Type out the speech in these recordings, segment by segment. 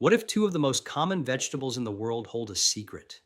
What if two of the most common vegetables in the world hold a secret?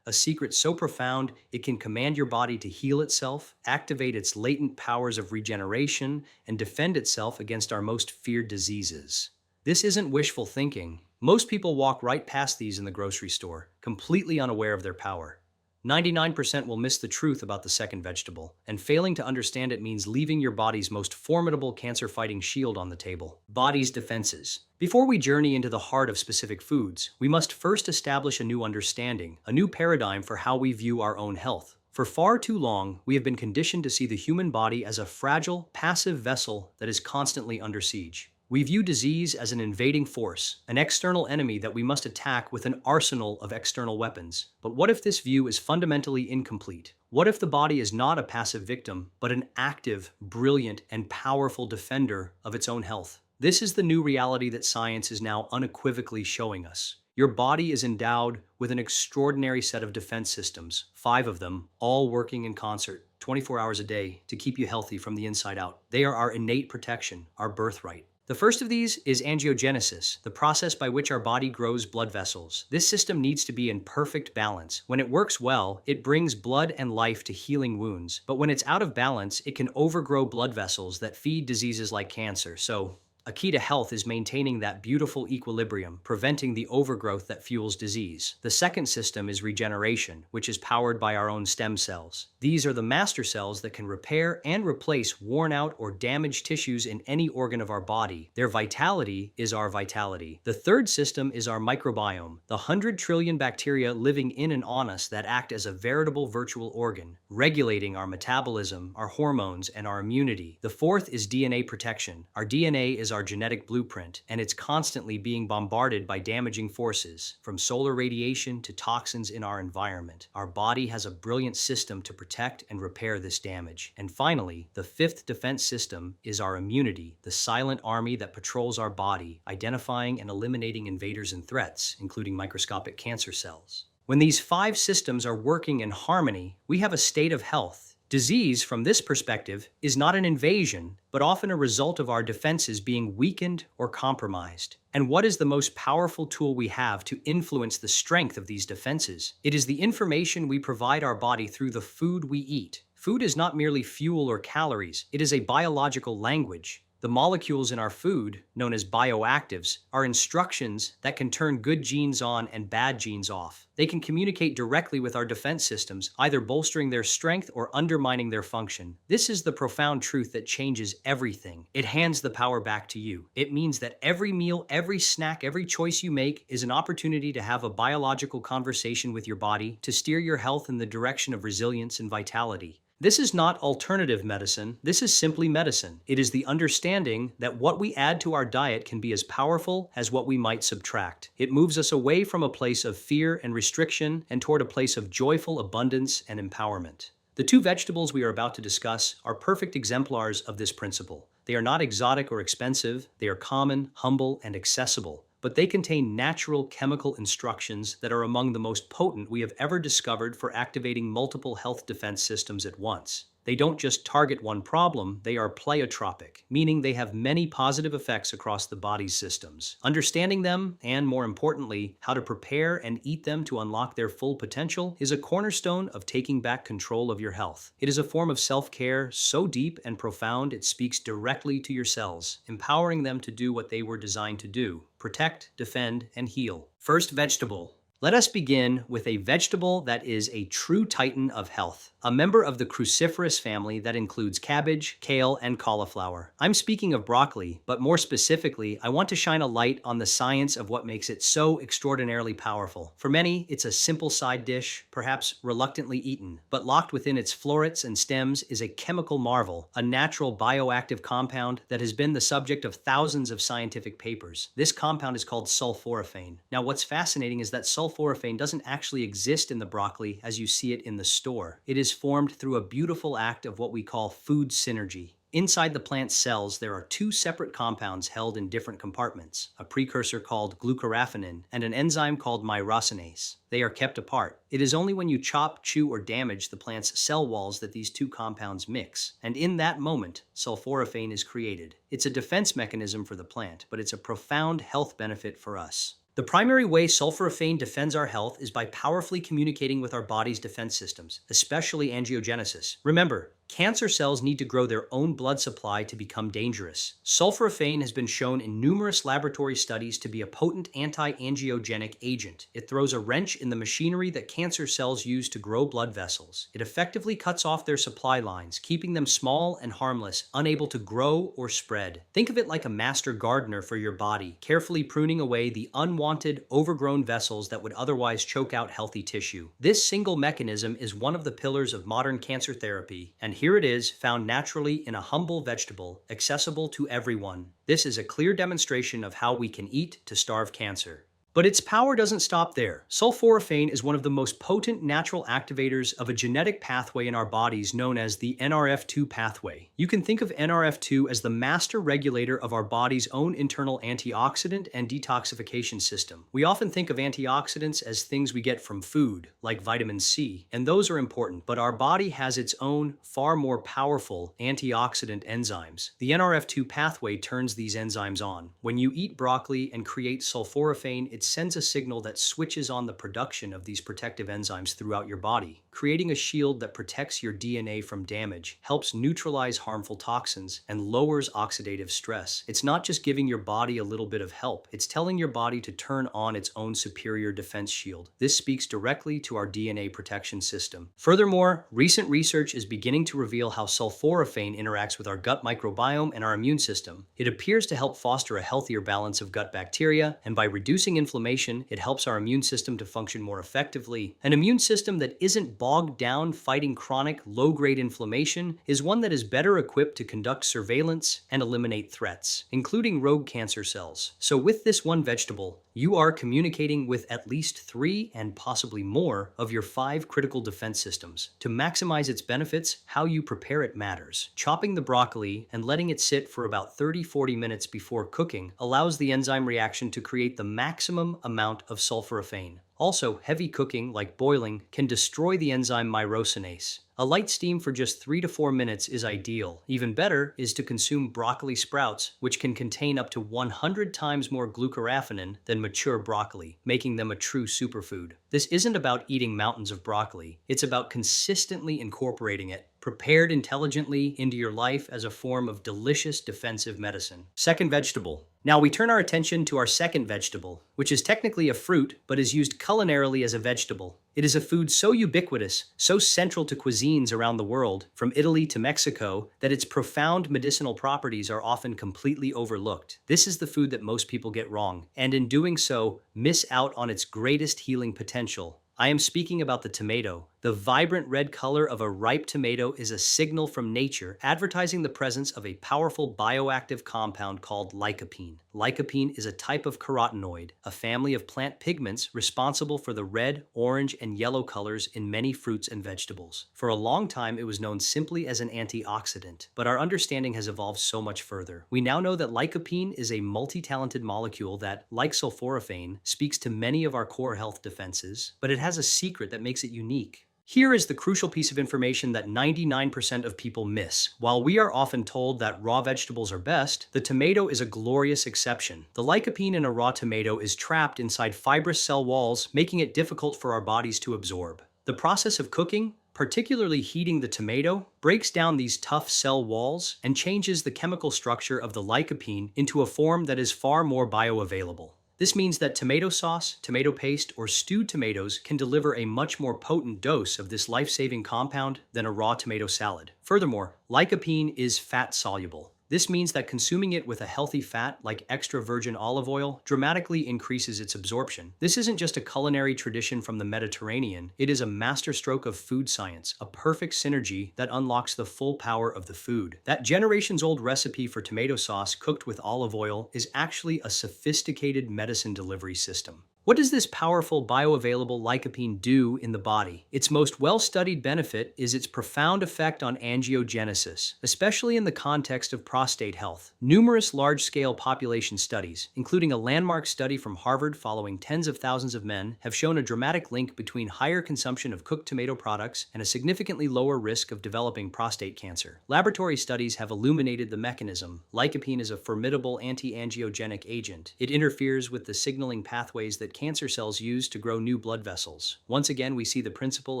A secret so profound it can command your body to heal itself, activate its latent powers of regeneration, and defend itself against our most feared diseases. This isn't wishful thinking. Most people walk right past these in the grocery store, completely unaware of their power. 99% will miss the truth about the second vegetable, and failing to understand it means leaving your body's most formidable cancer fighting shield on the table. Body's defenses. Before we journey into the heart of specific foods, we must first establish a new understanding, a new paradigm for how we view our own health. For far too long, we have been conditioned to see the human body as a fragile, passive vessel that is constantly under siege. We view disease as an invading force, an external enemy that we must attack with an arsenal of external weapons. But what if this view is fundamentally incomplete? What if the body is not a passive victim, but an active, brilliant, and powerful defender of its own health? This is the new reality that science is now unequivocally showing us. Your body is endowed with an extraordinary set of defense systems, 5 of them, all working in concert, 24 hours a day, to keep you healthy from the inside out. They are our innate protection, our birthright. The first of these is angiogenesis, the process by which our body grows blood vessels. This system needs to be in perfect balance. When it works well, it brings blood and life to healing wounds. But when it's out of balance, it can overgrow blood vessels that feed diseases like cancer. So, a key to health is maintaining that beautiful equilibrium, preventing the overgrowth that fuels disease. The second system is regeneration, which is powered by our own stem cells. These are the master cells that can repair and replace worn out or damaged tissues in any organ of our body. Their vitality is our vitality. The third system is our microbiome, the 100 trillion bacteria living in and on us that act as a veritable virtual organ, regulating our metabolism, our hormones, and our immunity. The fourth is DNA protection. Our DNA is our genetic blueprint, and it's constantly being bombarded by damaging forces, from solar radiation to toxins in our environment. Our body has a brilliant system to protect and repair this damage. And finally, the fifth defense system is our immunity, the silent army that patrols our body, identifying and eliminating invaders and threats, including microscopic cancer cells. When these 5 systems are working in harmony, we have a state of health. Disease, from this perspective, is not an invasion, but often a result of our defenses being weakened or compromised. And what is the most powerful tool we have to influence the strength of these defenses? It is the information we provide our body through the food we eat. Food is not merely fuel or calories, it is a biological language. The molecules in our food, known as bioactives, are instructions that can turn good genes on and bad genes off. They can communicate directly with our defense systems, either bolstering their strength or undermining their function. This is the profound truth that changes everything. It hands the power back to you. It means that every meal, every snack, every choice you make is an opportunity to have a biological conversation with your body, to steer your health in the direction of resilience and vitality. This is not alternative medicine, this is simply medicine. It is the understanding that what we add to our diet can be as powerful as what we might subtract. It moves us away from a place of fear and restriction and toward a place of joyful abundance and empowerment. The 2 vegetables we are about to discuss are perfect exemplars of this principle. They are not exotic or expensive, they are common, humble, and accessible. But they contain natural chemical instructions that are among the most potent we have ever discovered for activating multiple health defense systems at once. They don't just target one problem, they are pleiotropic, meaning they have many positive effects across the body's systems. Understanding them, and more importantly, how to prepare and eat them to unlock their full potential, is a cornerstone of taking back control of your health. It is a form of self-care so deep and profound it speaks directly to your cells, empowering them to do what they were designed to do: protect, defend, and heal. First vegetable. Let us begin with a vegetable that is a true titan of health, a member of the cruciferous family that includes cabbage, kale, and cauliflower. I'm speaking of broccoli, but more specifically, I want to shine a light on the science of what makes it so extraordinarily powerful. For many, it's a simple side dish, perhaps reluctantly eaten, but locked within its florets and stems is a chemical marvel, a natural bioactive compound that has been the subject of thousands of scientific papers. This compound is called sulforaphane. Now, what's fascinating is that sulforaphane doesn't actually exist in the broccoli as you see it in the store. It is formed through a beautiful act of what we call food synergy. Inside the plant's cells, there are 2 separate compounds held in different compartments, a precursor called glucoraphanin and an enzyme called myrosinase. They are kept apart. It is only when you chop, chew, or damage the plant's cell walls that these 2 compounds mix. And in that moment, sulforaphane is created. It's a defense mechanism for the plant, but it's a profound health benefit for us. The primary way sulforaphane defends our health is by powerfully communicating with our body's defense systems, especially angiogenesis. Remember, cancer cells need to grow their own blood supply to become dangerous. Sulforaphane has been shown in numerous laboratory studies to be a potent anti-angiogenic agent. It throws a wrench in the machinery that cancer cells use to grow blood vessels. It effectively cuts off their supply lines, keeping them small and harmless, unable to grow or spread. Think of it like a master gardener for your body, carefully pruning away the unwanted, overgrown vessels that would otherwise choke out healthy tissue. This single mechanism is one of the pillars of modern cancer therapy, and here it is, found naturally in a humble vegetable, accessible to everyone. This is a clear demonstration of how we can eat to starve cancer. But its power doesn't stop there. Sulforaphane is one of the most potent natural activators of a genetic pathway in our bodies known as the NRF2 pathway. You can think of NRF2 as the master regulator of our body's own internal antioxidant and detoxification system. We often think of antioxidants as things we get from food, like vitamin C, and those are important, but our body has its own, far more powerful antioxidant enzymes. The NRF2 pathway turns these enzymes on. When you eat broccoli and create sulforaphane, it sends a signal that switches on the production of these protective enzymes throughout your body, creating a shield that protects your DNA from damage, helps neutralize harmful toxins, and lowers oxidative stress. It's not just giving your body a little bit of help, it's telling your body to turn on its own superior defense shield. This speaks directly to our DNA protection system. Furthermore, recent research is beginning to reveal how sulforaphane interacts with our gut microbiome and our immune system. It appears to help foster a healthier balance of gut bacteria, and by reducing inflammation, it helps our immune system to function more effectively. An immune system that isn't bogged down fighting chronic, low-grade inflammation is one that is better equipped to conduct surveillance and eliminate threats, including rogue cancer cells. So with this one vegetable, you are communicating with at least 3 and possibly more of your 5 critical defense systems. To maximize its benefits, how you prepare it matters. Chopping the broccoli and letting it sit for about 30-40 minutes before cooking allows the enzyme reaction to create the maximum amount of sulforaphane. Also, heavy cooking, like boiling, can destroy the enzyme myrosinase. A light steam for just 3 to 4 minutes is ideal. Even better is to consume broccoli sprouts, which can contain up to 100 times more glucoraphanin than mature broccoli, making them a true superfood. This isn't about eating mountains of broccoli. It's about consistently incorporating it, prepared intelligently into your life as a form of delicious defensive medicine. Second vegetable. Now we turn our attention to our second vegetable, which is technically a fruit, but is used culinarily as a vegetable. It is a food so ubiquitous, so central to cuisines around the world, from Italy to Mexico, that its profound medicinal properties are often completely overlooked. This is the food that most people get wrong, and in doing so, miss out on its greatest healing potential. I am speaking about the tomato. The vibrant red color of a ripe tomato is a signal from nature, advertising the presence of a powerful bioactive compound called lycopene. Lycopene is a type of carotenoid, a family of plant pigments responsible for the red, orange, and yellow colors in many fruits and vegetables. For a long time, it was known simply as an antioxidant, but our understanding has evolved so much further. We now know that lycopene is a multi-talented molecule that, like sulforaphane, speaks to many of our core health defenses, but it has a secret that makes it unique. Here is the crucial piece of information that 99% of people miss. While we are often told that raw vegetables are best, the tomato is a glorious exception. The lycopene in a raw tomato is trapped inside fibrous cell walls, making it difficult for our bodies to absorb. The process of cooking, particularly heating the tomato, breaks down these tough cell walls and changes the chemical structure of the lycopene into a form that is far more bioavailable. This means that tomato sauce, tomato paste, or stewed tomatoes can deliver a much more potent dose of this life-saving compound than a raw tomato salad. Furthermore, lycopene is fat-soluble. This means that consuming it with a healthy fat like extra virgin olive oil dramatically increases its absorption. This isn't just a culinary tradition from the Mediterranean, it is a masterstroke of food science, a perfect synergy that unlocks the full power of the food. That generations-old recipe for tomato sauce cooked with olive oil is actually a sophisticated medicine delivery system. What does this powerful bioavailable lycopene do in the body? Its most well-studied benefit is its profound effect on angiogenesis, especially in the context of prostate health. Numerous large-scale population studies, including a landmark study from Harvard following tens of thousands of men, have shown a dramatic link between higher consumption of cooked tomato products and a significantly lower risk of developing prostate cancer. Laboratory studies have illuminated the mechanism. Lycopene is a formidable anti-angiogenic agent. It interferes with the signaling pathways that cancer cells use to grow new blood vessels. Once again, we see the principle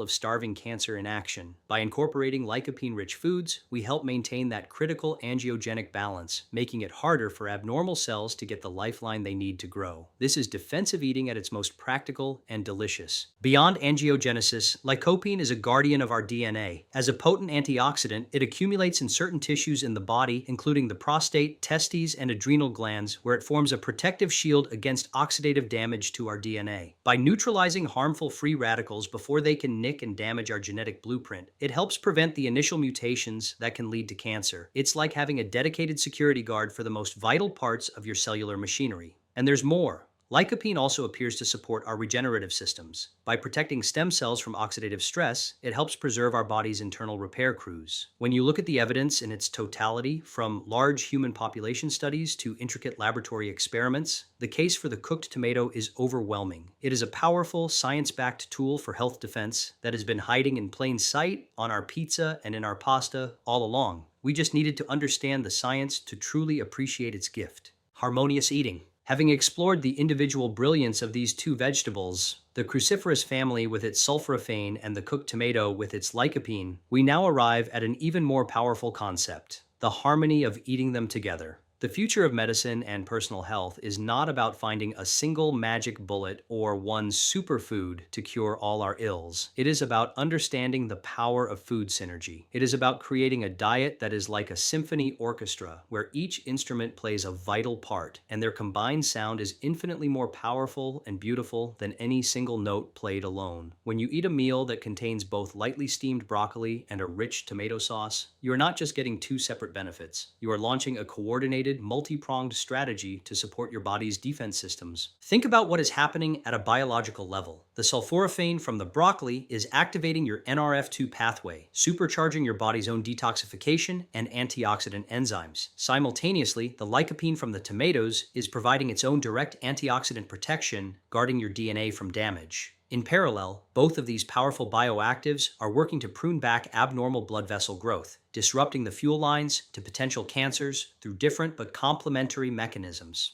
of starving cancer in action. By incorporating lycopene-rich foods, we help maintain that critical angiogenic balance, making it harder for abnormal cells to get the lifeline they need to grow. This is defensive eating at its most practical and delicious. Beyond angiogenesis, lycopene is a guardian of our DNA. As a potent antioxidant, it accumulates in certain tissues in the body, including the prostate, testes, and adrenal glands, where it forms a protective shield against oxidative damage to our DNA. By neutralizing harmful free radicals before they can nick and damage our genetic blueprint, it helps prevent the initial mutations that can lead to cancer. It's like having a dedicated security guard for the most vital parts of your cellular machinery. And there's more. Lycopene also appears to support our regenerative systems. By protecting stem cells from oxidative stress, it helps preserve our body's internal repair crews. When you look at the evidence in its totality, from large human population studies to intricate laboratory experiments, the case for the cooked tomato is overwhelming. It is a powerful, science-backed tool for health defense that has been hiding in plain sight on our pizza and in our pasta all along. We just needed to understand the science to truly appreciate its gift. Harmonious eating. Having explored the individual brilliance of these two vegetables, the cruciferous family with its sulforaphane and the cooked tomato with its lycopene, we now arrive at an even more powerful concept: the harmony of eating them together. The future of medicine and personal health is not about finding a single magic bullet or one superfood to cure all our ills. It is about understanding the power of food synergy. It is about creating a diet that is like a symphony orchestra, where each instrument plays a vital part, and their combined sound is infinitely more powerful and beautiful than any single note played alone. When you eat a meal that contains both lightly steamed broccoli and a rich tomato sauce, you are not just getting two separate benefits. You are launching a coordinated, multi-pronged strategy to support your body's defense systems. Think about what is happening at a biological level. The sulforaphane from the broccoli is activating your NRF2 pathway, supercharging your body's own detoxification and antioxidant enzymes. Simultaneously, the lycopene from the tomatoes is providing its own direct antioxidant protection, guarding your DNA from damage. In parallel, both of these powerful bioactives are working to prune back abnormal blood vessel growth, disrupting the fuel lines to potential cancers through different but complementary mechanisms.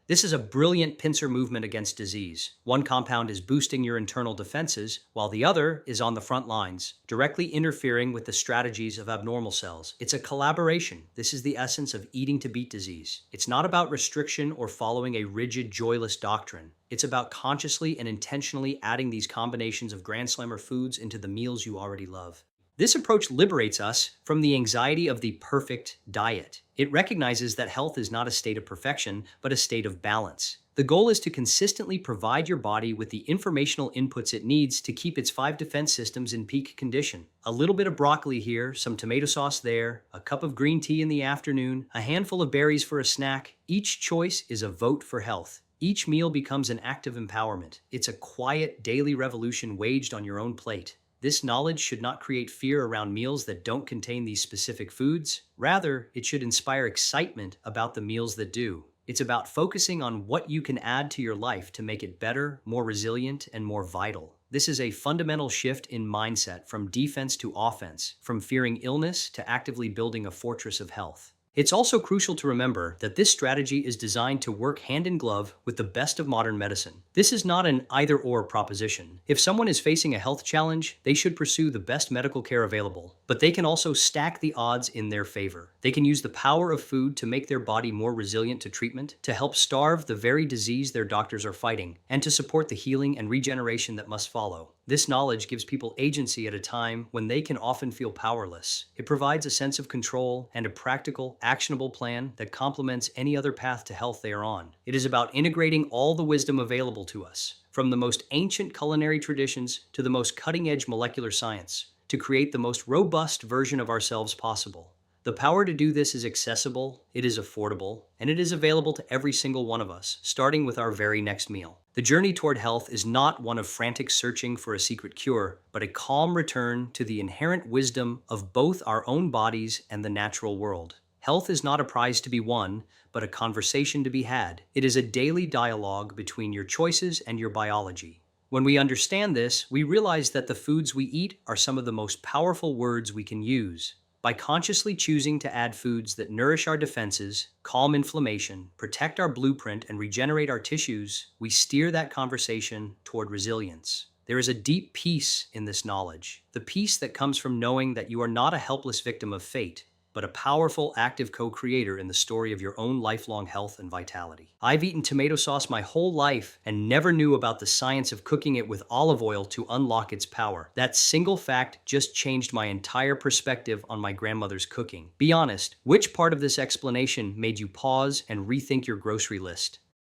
This is a brilliant pincer movement against disease. One compound is boosting your internal defenses, while the other is on the front lines, directly interfering with the strategies of abnormal cells. It's a collaboration. This is the essence of eating to beat disease. It's not about restriction or following a rigid, joyless doctrine. It's about consciously and intentionally adding these combinations of Grand Slammer foods into the meals you already love. This approach liberates us from the anxiety of the perfect diet. It recognizes that health is not a state of perfection, but a state of balance. The goal is to consistently provide your body with the informational inputs it needs to keep its 5 defense systems in peak condition. A little bit of broccoli here, some tomato sauce there, a cup of green tea in the afternoon, a handful of berries for a snack. Each choice is a vote for health. Each meal becomes an act of empowerment. It's a quiet, daily revolution waged on your own plate. This knowledge should not create fear around meals that don't contain these specific foods. Rather, it should inspire excitement about the meals that do. It's about focusing on what you can add to your life to make it better, more resilient, and more vital. This is a fundamental shift in mindset from defense to offense, from fearing illness to actively building a fortress of health. It's also crucial to remember that this strategy is designed to work hand in glove with the best of modern medicine. This is not an either-or proposition. If someone is facing a health challenge, they should pursue the best medical care available, but they can also stack the odds in their favor. They can use the power of food to make their body more resilient to treatment, to help starve the very disease their doctors are fighting, and to support the healing and regeneration that must follow. This knowledge gives people agency at a time when they can often feel powerless. It provides a sense of control and a practical, actionable plan that complements any other path to health they are on. It is about integrating all the wisdom available to us, from the most ancient culinary traditions to the most cutting-edge molecular science, to create the most robust version of ourselves possible. The power to do this is accessible, it is affordable, and it is available to every single one of us, starting with our very next meal. The journey toward health is not one of frantic searching for a secret cure, but a calm return to the inherent wisdom of both our own bodies and the natural world. Health is not a prize to be won, but a conversation to be had. It is a daily dialogue between your choices and your biology. When we understand this, we realize that the foods we eat are some of the most powerful words we can use. By consciously choosing to add foods that nourish our defenses, calm inflammation, protect our blueprint, and regenerate our tissues, we steer that conversation toward resilience. There is a deep peace in this knowledge, the peace that comes from knowing that you are not a helpless victim of fate, but a powerful, active co-creator in the story of your own lifelong health and vitality. I've eaten tomato sauce my whole life and never knew about the science of cooking it with olive oil to unlock its power. That single fact just changed my entire perspective on my grandmother's cooking. Be honest, which part of this explanation made you pause and rethink your grocery list?